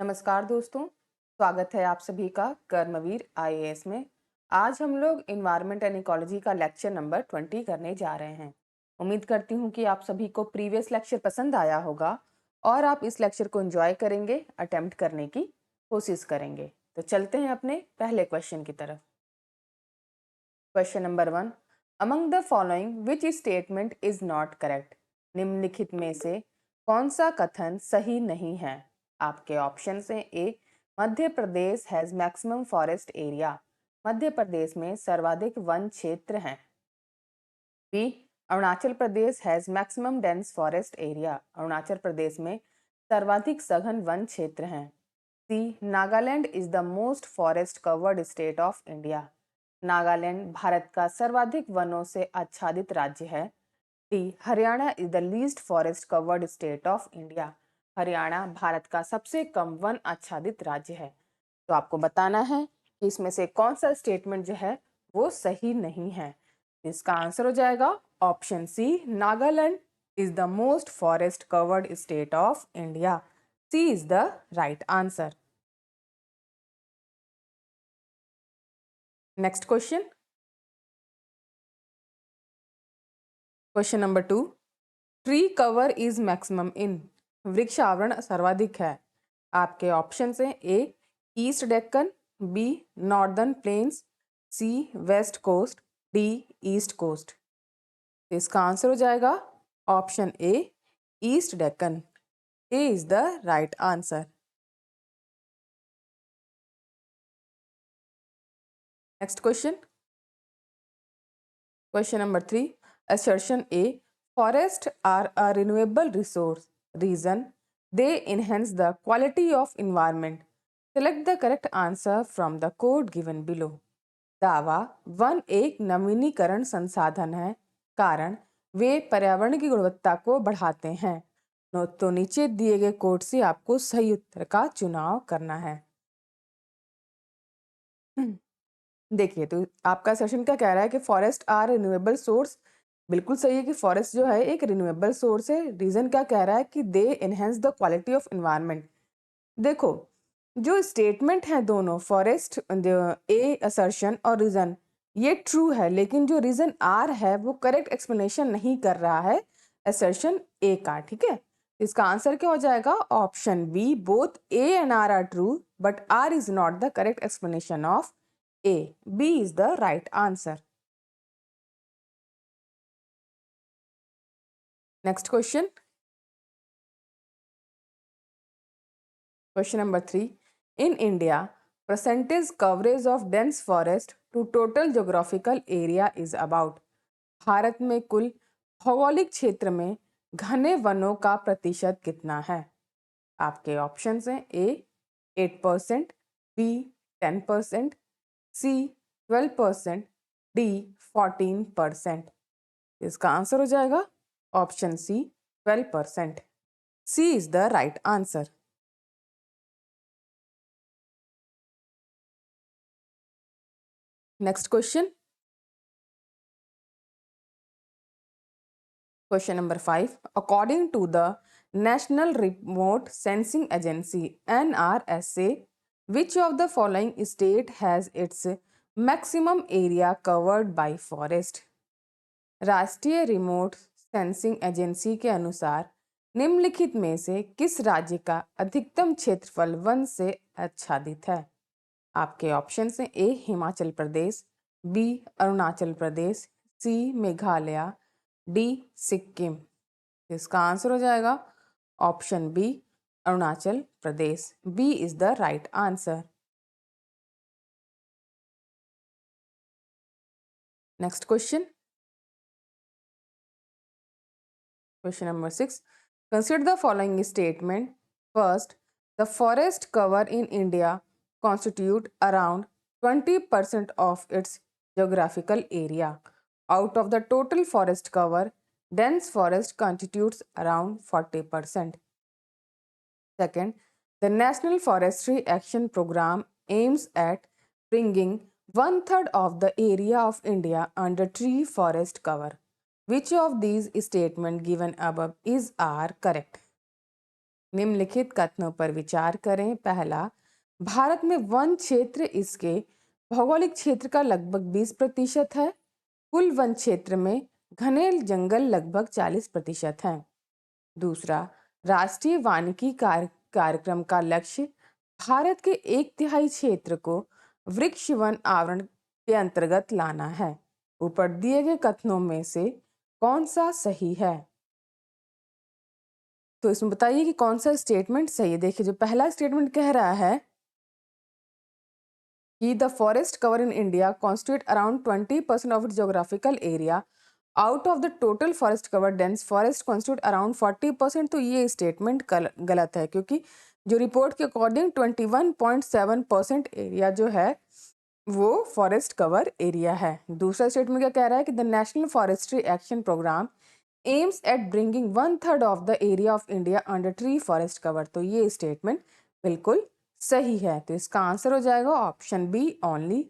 नमस्कार दोस्तों, स्वागत है आप सभी का कर्मवीर आईएएस में। आज हम लोग इन्वायरमेंट एंड इकोलॉजी का लेक्चर नंबर 20 करने जा रहे हैं। उम्मीद करती हूँ कि आप सभी को प्रीवियस लेक्चर पसंद आया होगा और आप इस लेक्चर को एंजॉय करेंगे, अटेम्प्ट करने की कोशिश करेंगे। तो चलते हैं अपने पहले क्वेश्चन की तरफ। Question number 1, among the following which statement is not correct? निम्नलिखित में से कौन सा कथन सही नहीं है? आपके ऑप्शन हैं A, Madhya Pradesh has maximum forest area, Madhya Pradesh में सर्वाधिक वन क्षेत्र हैं। B, Arunachal Pradesh has maximum dense forest area, Arunachal Pradesh में सर्वाधिक सघन वन क्षेत्र हैं। C, Nagaland is the most forest covered state of India, Nagaland Bharat का सर्वाधिक वनों से आच्छादित राज्य है। D, Haryana is the least forest covered state of India, Haryana Bharat का सबसे कम वन आच्छादित राज्य है। तो आपको बताना है कि इसमें से कौन सा स्टेटमेंट जो है वो सही नहीं है। इसका आंसर हो जाएगा option C, Nagaland is the most forest covered state of India. C is the right answer. Next question, question number 2, tree cover is maximum in, वृक्ष आवरण सर्वाधिक है। आपके ऑप्शन हैं A, east Deccan, B, northern plains, C, west coast, D, east coast. इसका answer हो जाएगा option A, east Deccan. A is the right answer. Next question, question number 3, assertion A, forests are a renewable resource, reason they enhance the quality of environment, select the correct answer from the code given below। दावा, one एक नवीनीकरण संसाधन है, कारण वे पर्यावरण की गुणवत्ता को बढ़ाते हैं। तो नीचे दिए गए कोड से आपको सही उत्तर का चुनाव करना है। देखिए, तो आपका सेशन क्या कह रहा है कि फॉरेस्ट आर रिन्यूएबल सोर्स। बिल्कुल सही है कि फॉरेस्ट जो है एक रिन्यूएबल सोर्स है। रीजन क्या कह रहा है कि they enhance the quality of environment. देखो, जो स्टेटमेंट है दोनों, फॉरेस्ट ए असर्शन और रीजन, ये ट्रू है, लेकिन जो रीजन आर है वो करेक्ट एक्सप्लेनेशन नहीं कर रहा है असर्शन ए का। ठीक है, इसका आंसर क्या हो जाएगा? Option B, both A and R true but R is not the correct explanation of A. B is the right answer. Next question. Question number 3. In India, percentage coverage of dense forest to total geographical area is about. Bharat में कुल भौगोलिक क्षेत्र में घने वनों का प्रतिशत कितना है? आपके ऑप्शंस हैं ए 8%, बी 10%, सी 12%, डी 14%। इसका आंसर हो जाएगा option C 12%। C is the right answer. Next question, question number 5, according to the national remote sensing agency NRSA, which of the following state has its maximum area covered by forest? राष्ट्रीय remote sensing agency के अनुसार निम्नलिखित में से किस राज्य का अधिकतम क्षेत्रफल वन से आच्छादित है? आपके ऑप्शन हैं A Himachal Pradesh, B Arunachal Pradesh, C Meghalaya, D Sikkim. इसका आंसर हो जाएगा option B Arunachal Pradesh. B is the right answer. Next question, question number 6, consider the following statement. First, the forest cover in India constitute around 20% of its geographical area. Out of the total forest cover, dense forest constitutes around 40%. Second, the National Forestry Action Program aims at bringing one-third of the area of India under tree forest cover. Which of these statements given above is are correct? निम्नलिखित कथनों पर विचार करें। पहला, भारत में one क्षेत्र इसके भौगोलिक क्षेत्र का लगभग 20% है। कुल वन क्षेत्र में घने जंगल लगभग 40% हैं। दूसरा, राष्ट्रीय वानिकी कार्यक्रम का लक्ष्य भारत के 1/3 क्षेत्र को वृक्ष वन आवरण के अंतर्गत लाना है। ऊपर दिए गए कथनों में से कौन सा सही है? तो इसमें बताइए कि कौन सा स्टेटमेंट सही है। देखिए, जो पहला स्टेटमेंट कह रहा है कि the forest cover in India constitute around 20% of its geographical area, out of the total forest cover dense forest constitute around 40%। तो ये स्टेटमेंट गलत है, क्योंकि जो रिपोर्ट के अकॉर्डिंग 21.7% एरिया जो है वो फॉरेस्ट कवर एरिया है। दूसरा स्टेटमेंट क्या कह रहा है कि the national forestry action programme aims at bringing 1/3 of the area of India under tree forest cover. तो ये स्टेटमेंट बिल्कुल सही है। तो इसका आंसर हो जाएगा option B, only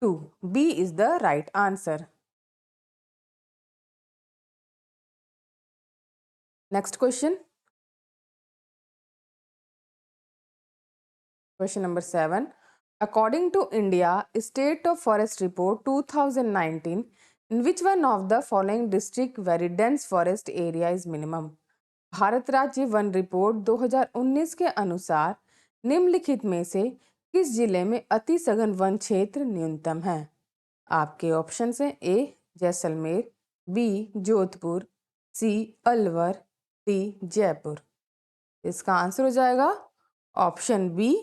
2। B is the right answer. Next question, question number 7। According to India State of Forest Report 2019, in which one of the following district very dense forest area is minimum? Bharat राज्य one report 2019 के अनुसार निम्नलिखित में से किस जिले में अति सघन वन क्षेत्र न्यूनतम है? आपके ऑप्शन हैं ए जैसलमेर, बी जोधपुर, सी अलवर, डी जयपुर। इसका आंसर हो जाएगा ऑप्शन बी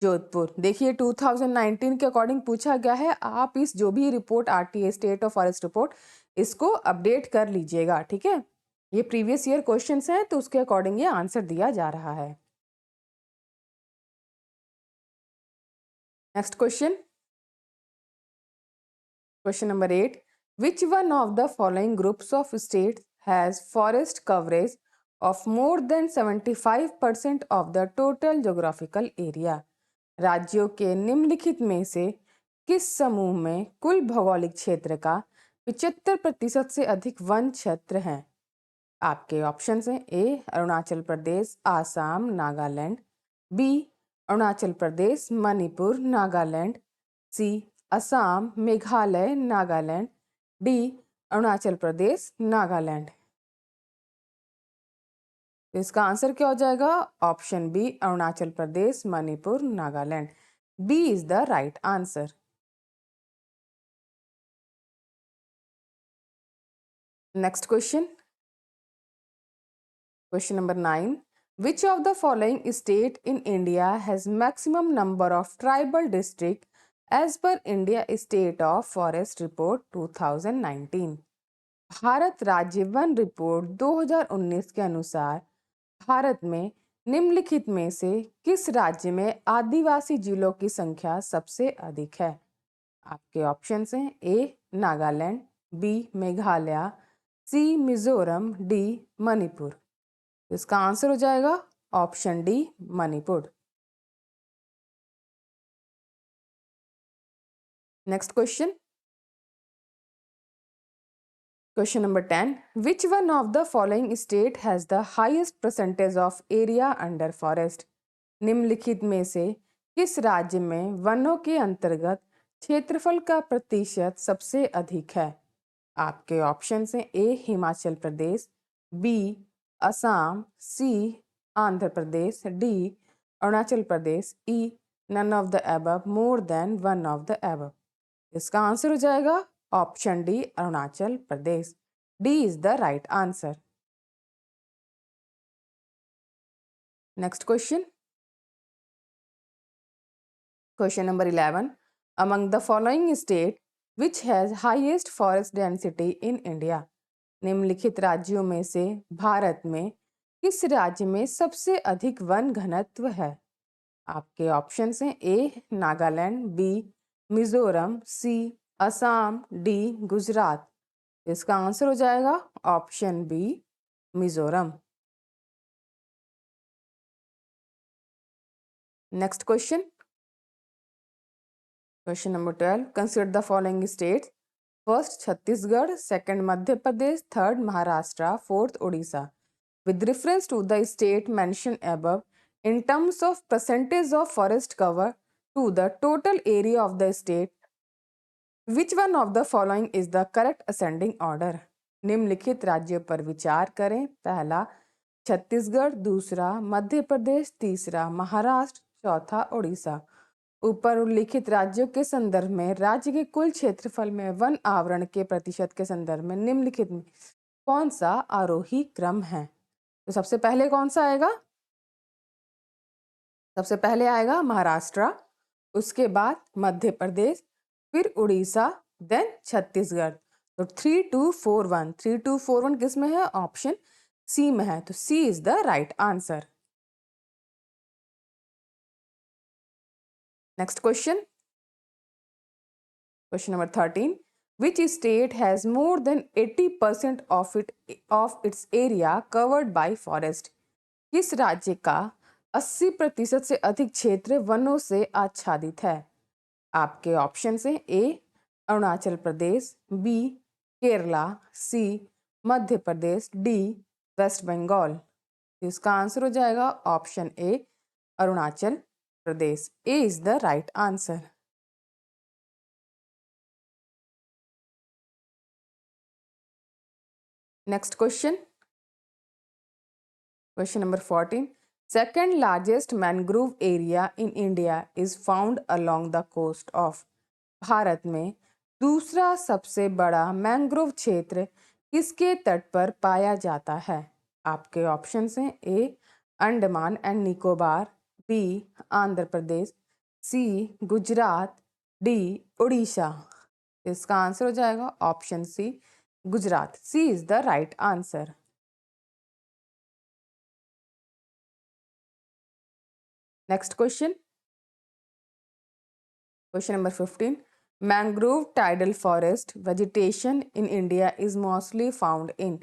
जोधपुर। देखिए, 2019 के अकॉर्डिंग पूछा गया है। आप इस जो भी रिपोर्ट आती है स्टेट ऑफ फॉरेस्ट रिपोर्ट, इसको अपडेट कर लीजिएगा, ठीक है। ये प्रीवियस ईयर क्वेश्चंस हैं, तो उसके अकॉर्डिंग ये आंसर दिया जा रहा है। Next question, question number 8। Which one of the following groups of states has forest coverage of more than 75% of the total geographical area? राज्यों के निम्नलिखित में से किस समूह में कुल भौगोलिक क्षेत्र का 75% से अधिक वन क्षेत्र है? आपके ऑप्शन हैं A Arunachal Pradesh, Assam, Nagaland, B Arunachal Pradesh, Manipur, Nagaland, C Assam, Meghalaya, Nagaland, D Arunachal Pradesh, Nagaland. तो इसका आंसर क्या हो जाएगा? Option B Arunachal Pradesh, Manipur, Nagaland. B is the right answer. Next question, question number 9। Which of the following state in India has maximum number of tribal district as per India State of Forest Report 2019? Bharat राज्य one report 2019 के अनुसार भारत में निम्नलिखित में से किस राज्य में आदिवासी जिलों की संख्या सबसे अधिक है? आपके ऑप्शंस हैं A Nagaland, B Meghalaya, C Mizoram, D Manipur. इसका आंसर हो जाएगा option D Manipur. Next question, question number 10। Which one of the following state has the highest percentage of area under forest? निम्नलिखित में से किस राज्य में वनों के अंतर्गत क्षेत्रफल का प्रतिशत सबसे अधिक है? आपके ऑप्शन हैं A Himachal Pradesh, B Assam, C Andhra Pradesh, D Arunachal Pradesh, E none of the above, more than one of the above. इसका आंसर हो जाएगा option D Arunachal Pradesh. D is the right answer. Next question, question number 11। Among the following state which has highest forest density in India? निम्नलिखित राज्यों में से भारत में किस राज्य में सबसे अधिक वन घनत्व है? आपके ऑप्शन हैं A Nagaland, B Mizoram, C Assam, D Gujarat. इसका आंसर हो जाएगा option B Mizoram. Next question, question number 12। Consider the following states. First Chhattisgarh, second Madhya Pradesh, third Maharashtra, fourth Orissa. with reference to the state mentioned above in terms of percentage of forest cover to the total area of the state, which one of the following is the correct ascending order? निम्नलिखित राज्यों पर विचार करें। पहला छत्तीसगढ़, दूसरा मध्य प्रदेश, तीसरा महाराष्ट्र, चौथा उड़ीसा। ऊपर उल्लिखित राज्यों के संदर्भ में राज्य के कुल क्षेत्रफल में वन आवरण के प्रतिशत के संदर्भ में निम्नलिखित में कौन सा आरोही क्रम है? तो सबसे पहले कौन सा आएगा? सबसे पहले आएगा महाराष्ट्र, उसके बाद मध्य प्रदेश, फिर उड़ीसा, देन छत्तीसगढ़। तो 3241, 3241 किस में है? ऑप्शन सी में है। तो C is the right answer. Next question, question number 13, which state has more than 80% of its area covered by forest? किस राज्य का 80% से अधिक क्षेत्र वनों से आच्छादित है? आपके ऑप्शन हैं A Arunachal Pradesh, B Kerala, C Madhya Pradesh, D waste Bengal. इसका आंसर हो जाएगा option A Arunachal Pradesh. A is the right answer. Next question, question number 14, second largest mangrove area in India is found along the coast of। Bharat में दूसरा सबसे बड़ा mangrove क्षेत्र किसके तट पर पाया जाता है? आपके ऑप्शंस हैं A Andaman and Nicobar, B Andhra Pradesh, C Gujarat, D Orissa. इसका आंसर हो जाएगा option C Gujarat. C is the right answer. Next question, question number 15, mangrove tidal forest vegetation in India is mostly found in.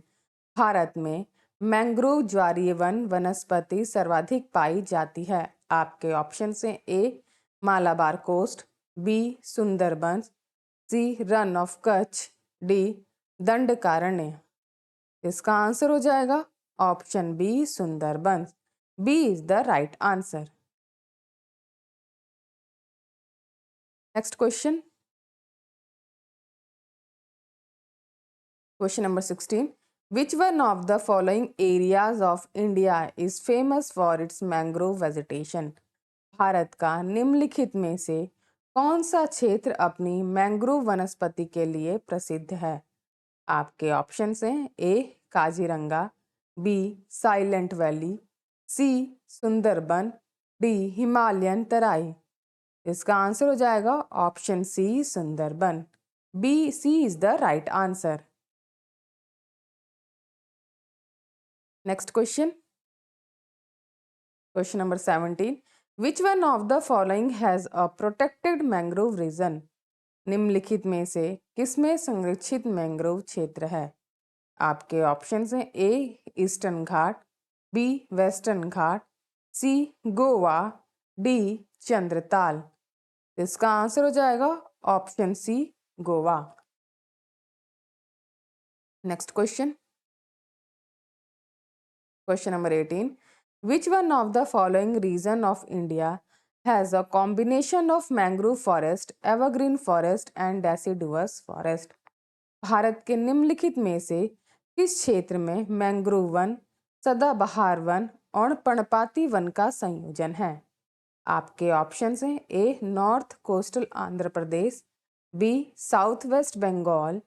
Bharat में मैंग्रोव ज्वारीय वन वनस्पति सर्वाधिक पाई जाती है। आपके ऑप्शन हैं A Malabar coast, B Sundarbans, C Rann of Kutch, D Dandakaranya. इसका आंसर हो जाएगा option B Sundarbans. B is the right answer. Next question, question number 16, which one of the following areas of India is famous for its mangrove vegetation? Bharat का निम्नलिखित में से कौन सा क्षेत्र अपनी मैंग्रोव वनस्पति के लिए प्रसिद्ध है? आपके ऑप्शंस हैं A Kaziranga, B Silent Valley, C Sundarban, D Himalayan Terai. इसका आंसर हो जाएगा option C Sundarban. B C is the right answer. Next question, question number 17, which one of the following has a protected mangrove region? निम्नलिखित में से किसमें संरक्षित mangrove क्षेत्र है? आपके ऑप्शंस हैं A Eastern Ghat, B Western Ghat, C Goa, D Chandratal. इसका आंसर हो जाएगा option C Goa. Next question, question number 18, which one of the following region of India has a combination of mangrove forest, evergreen forest and deciduous forest? Bharat के निम्नलिखित में से किस क्षेत्र में मैंग्रोव वन, सदाबहार वन और पर्णपाती वन का संयोजन है? आपके ऑप्शंस हैं A north coastal Andhra Pradesh, B south west Bengal,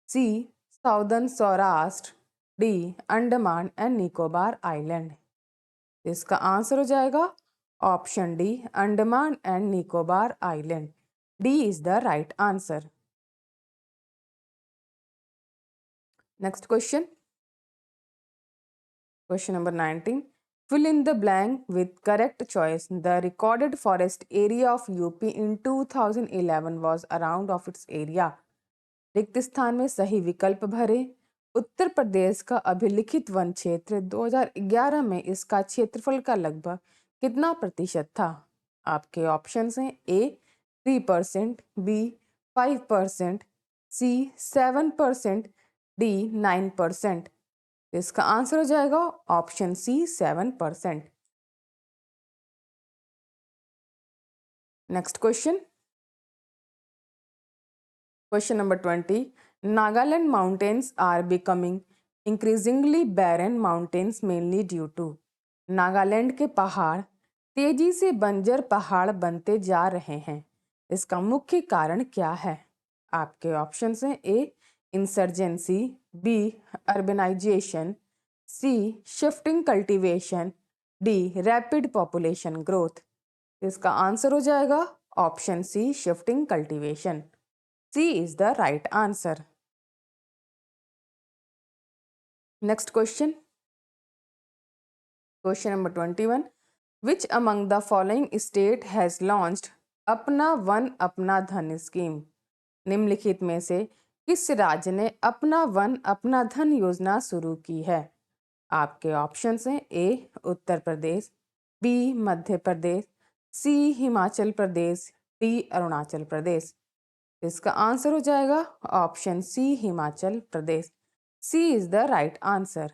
C southern Saurashtra, D Andaman and Nicobar island. इसका आंसर हो जाएगा option D Andaman and Nicobar island. D is the right answer. Next question, question number 19, fill in the blank with correct choice. The recorded forest area of UP in 2011 was around of its area. रिक्त स्थान में सही विकल्प भरे। उत्तर प्रदेश का अभिलिखित one क्षेत्र 2011 में इसका क्षेत्रफल का लगभग कितना प्रतिशत था? आपके ऑप्शंस हैं ए 3%, बी 5%, सी 7%, डी 9%। इसका आंसर हो जाएगा option C 7%। Next question, question number 20। Nagaland mountains are becoming increasingly barren mountains mainly due to. Nagaland के पहाड़ तेजी से बंजर पहाड़ बनते जा रहे हैं, इसका मुख्य कारण क्या है? आपके ऑप्शंस हैं A insurgency, B urbanisation, C shifting cultivation, D rapid population growth. इसका आंसर हो जाएगा option C shifting cultivation. C is the right answer. Next question, question number 21। Which among the following state has launched अपना वन अपना धन scheme. निम्नलिखित में से किस राज्य ने अपना वन अपना धन योजना शुरू की है? आपके ऑप्शंस हैं A Uttar Pradesh, B Madhya Pradesh, C Himachal Pradesh, D Arunachal Pradesh. इसका आंसर हो जाएगा option C Himachal Pradesh. C is the right answer.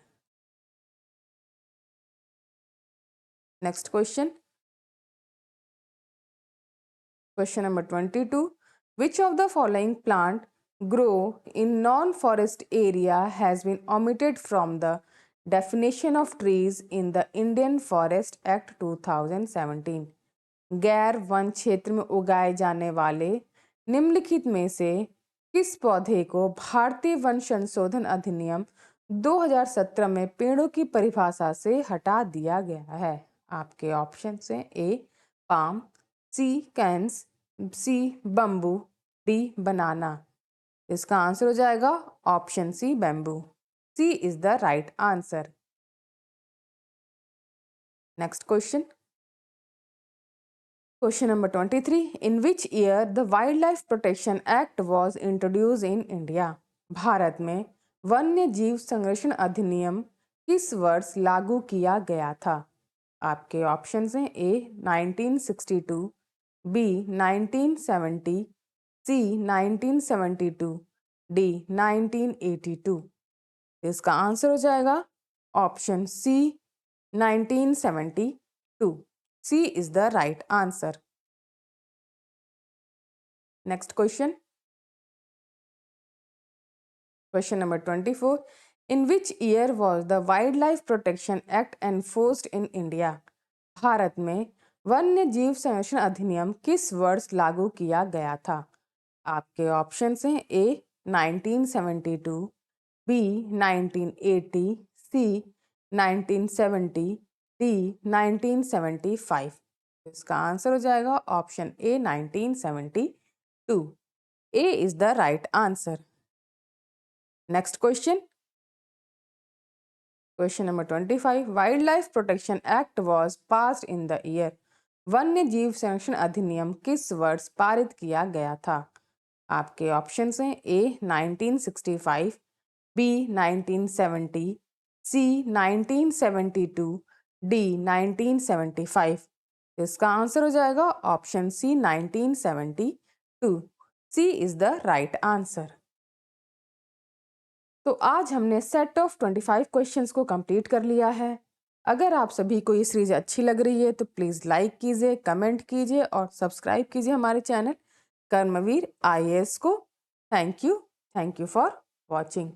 Next question, question number 22। Which of the following plant grow in non-forest area has been omitted from the definition of trees in the Indian Forest Act 2017। गैर one क्षेत्र में उगाए जाने वाले निम्नलिखित में से किस पौधे को भारतीय वन संशोधन अधिनियम 2017 में पेड़ों की परिभाषा से हटा दिया गया है? आपके ऑप्शन हैं A palm, C canes, C bamboo, D banana. इसका आंसर हो जाएगा option C bamboo. C is the right answer. Next question, question number 23। In which year the wildlife protection act was introduce in India. Bharat में वन्य जीव संरक्षण अधिनियम किस वर्ष लागू किया गया था? आपके ऑप्शन हैं ए 1962, बी 1970, सी 1972, डी 1982। इसका आंसर हो जाएगा option C 1972। C is the right answer. Next question, question number 24। In which year was the wildlife protection act enforced in India. Bharat में वन्य जीव संरक्षण अधिनियम किस वर्ष लागू किया गया था? आपके ऑप्शन हैं ए 1972, बी 1980, सी 1970, डी 1975। इसका आंसर हो जाएगा option A 1972। A is the right answer. Next question, question number 25। Wild life protection act was passed in the year. वन्य जीव संरक्षण अधिनियम किस वर्ष पारित किया गया था? आपके ऑप्शंस हैं ए 1965, बी 1970, सी 1972, डी 1975। इसका आंसर हो जाएगा option C 1972। C is the right answer. तो आज हमने सेट ऑफ 25 क्वेश्चंस को कंप्लीट कर लिया है। अगर आप सभी को ये सीरीज अच्छी लग रही है तो प्लीज़ लाइक कीजिए, कमेंट कीजिए और सब्सक्राइब कीजिए हमारे चैनल कर्मवीर IAS को। Thank you for watching.